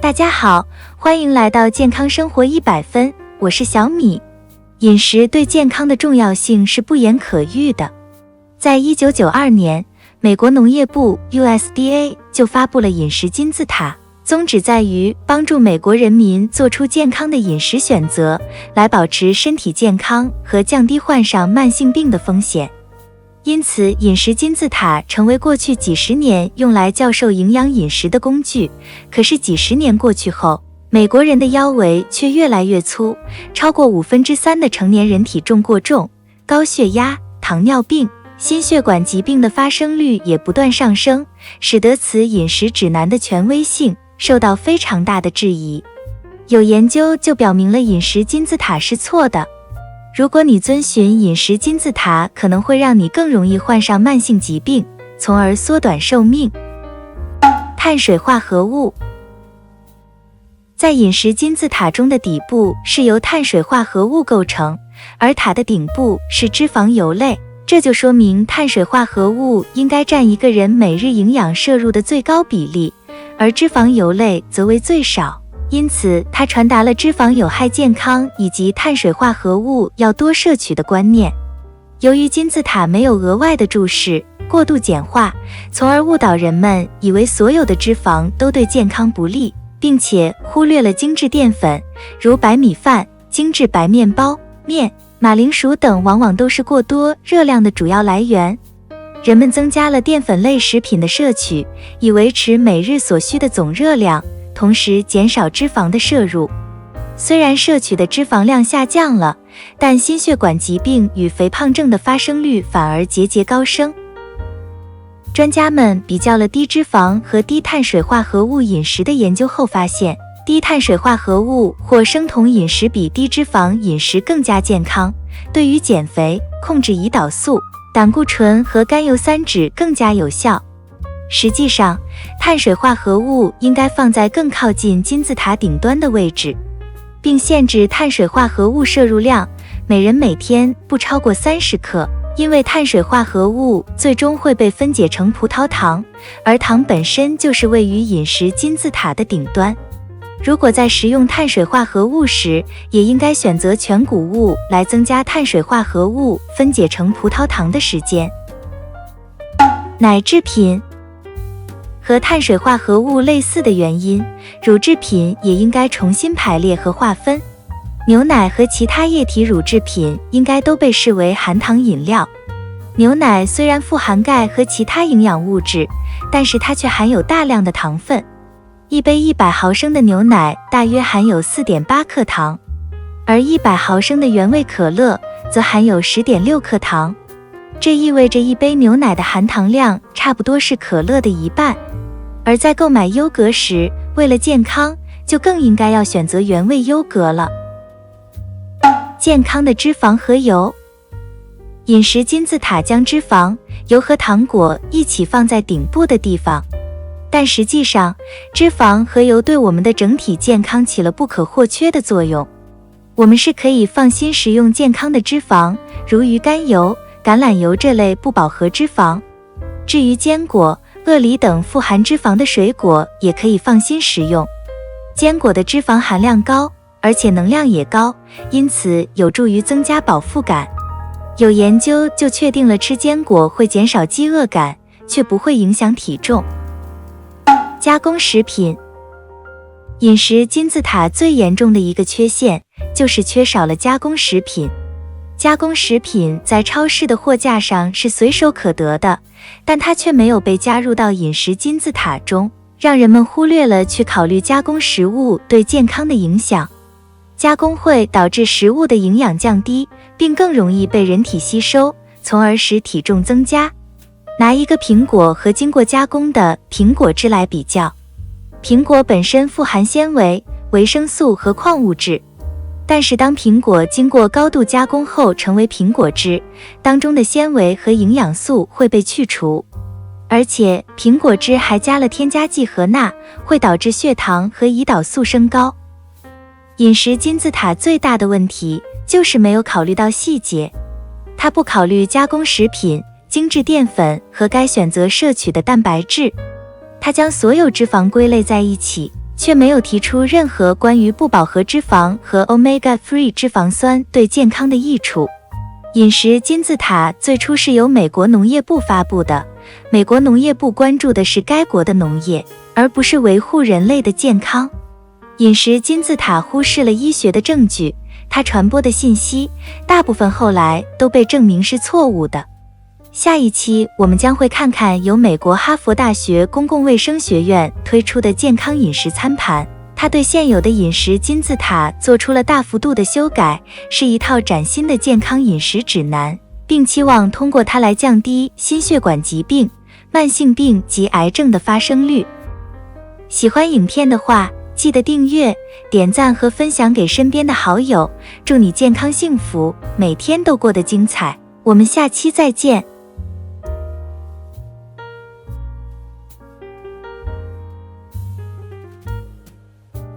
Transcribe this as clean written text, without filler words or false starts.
大家好，欢迎来到健康生活100分，我是小米。饮食对健康的重要性是不言可喻的。在1992年，美国农业部 USDA 就发布了饮食金字塔，宗旨在于帮助美国人民做出健康的饮食选择，来保持身体健康和降低患上慢性病的风险。因此，饮食金字塔成为过去几十年用来教授营养饮食的工具。可是几十年过去后，美国人的腰围却越来越粗，超过3%的成年人体重过重，高血压、糖尿病、心血管疾病的发生率也不断上升，使得此饮食指南的权威性受到非常大的质疑。有研究就表明了饮食金字塔是错的。如果你遵循饮食金字塔，可能会让你更容易患上慢性疾病，从而缩短寿命。碳水化合物在饮食金字塔中的底部是由碳水化合物构成，而塔的顶部是脂肪油类，这就说明碳水化合物应该占一个人每日营养摄入的最高比例，而脂肪油类则为最少。因此，它传达了脂肪有害健康以及碳水化合物要多摄取的观念。由于金字塔没有额外的注释，过度简化，从而误导人们以为所有的脂肪都对健康不利，并且忽略了精致淀粉，如白米饭、精致白面包、面、马铃薯等往往都是过多热量的主要来源。人们增加了淀粉类食品的摄取，以维持每日所需的总热量，同时减少脂肪的摄入。虽然摄取的脂肪量下降了，但心血管疾病与肥胖症的发生率反而节节高升。专家们比较了低脂肪和低碳水化合物饮食的研究后发现，低碳水化合物或生酮饮食比低脂肪饮食更加健康，对于减肥、控制胰岛素、胆固醇和甘油三酯更加有效。实际上，碳水化合物应该放在更靠近金字塔顶端的位置，并限制碳水化合物摄入量，每人每天不超过30克，因为碳水化合物最终会被分解成葡萄糖，而糖本身就是位于饮食金字塔的顶端。如果在食用碳水化合物时，也应该选择全谷物来增加碳水化合物分解成葡萄糖的时间。奶制品和碳水化合物类似的原因，乳制品也应该重新排列和划分。牛奶和其他液体乳制品应该都被视为含糖饮料。牛奶虽然富含钙和其他营养物质，但是它却含有大量的糖分。一杯100毫升的牛奶大约含有 4.8 克糖，而100毫升的原味可乐则含有 10.6 克糖。这意味着一杯牛奶的含糖量差不多是可乐的1半。而在购买优格时，为了健康，就更应该要选择原味优格了。健康的脂肪和油，饮食金字塔将脂肪、油和糖果一起放在顶部的地方，但实际上，脂肪和油对我们的整体健康起了不可或缺的作用。我们是可以放心食用健康的脂肪，如鱼肝油、橄榄油这类不饱和脂肪。至于坚果、鳄梨等富含脂肪的水果也可以放心食用。坚果的脂肪含量高，而且能量也高，因此有助于增加饱腹感。有研究就确定了吃坚果会减少饥饿感，却不会影响体重。加工食品，饮食金字塔最严重的一个缺陷就是缺少了加工食品。加工食品在超市的货架上是随手可得的，但它却没有被加入到饮食金字塔中，让人们忽略了去考虑加工食物对健康的影响。加工会导致食物的营养降低，并更容易被人体吸收，从而使体重增加。拿一个苹果和经过加工的苹果汁来比较，苹果本身富含纤维、维生素和矿物质，但是当苹果经过高度加工后成为苹果汁，当中的纤维和营养素会被去除，而且苹果汁还加了添加剂和钠，会导致血糖和胰岛素升高。饮食金字塔最大的问题就是没有考虑到细节，它不考虑加工食品、精致淀粉和该选择摄取的蛋白质，它将所有脂肪归类在一起，却没有提出任何关于不饱和脂肪和 Omega-3 脂肪酸对健康的益处。饮食金字塔最初是由美国农业部发布的，美国农业部关注的是该国的农业，而不是维护人类的健康。饮食金字塔忽视了医学的证据，它传播的信息大部分后来都被证明是错误的。下一期我们将会看看由美国哈佛大学公共卫生学院推出的健康饮食餐盘，它对现有的饮食金字塔做出了大幅度的修改，是一套崭新的健康饮食指南，并期望通过它来降低心血管疾病、慢性病及癌症的发生率。喜欢影片的话，记得订阅、点赞和分享给身边的好友。祝你健康幸福，每天都过得精彩。我们下期再见。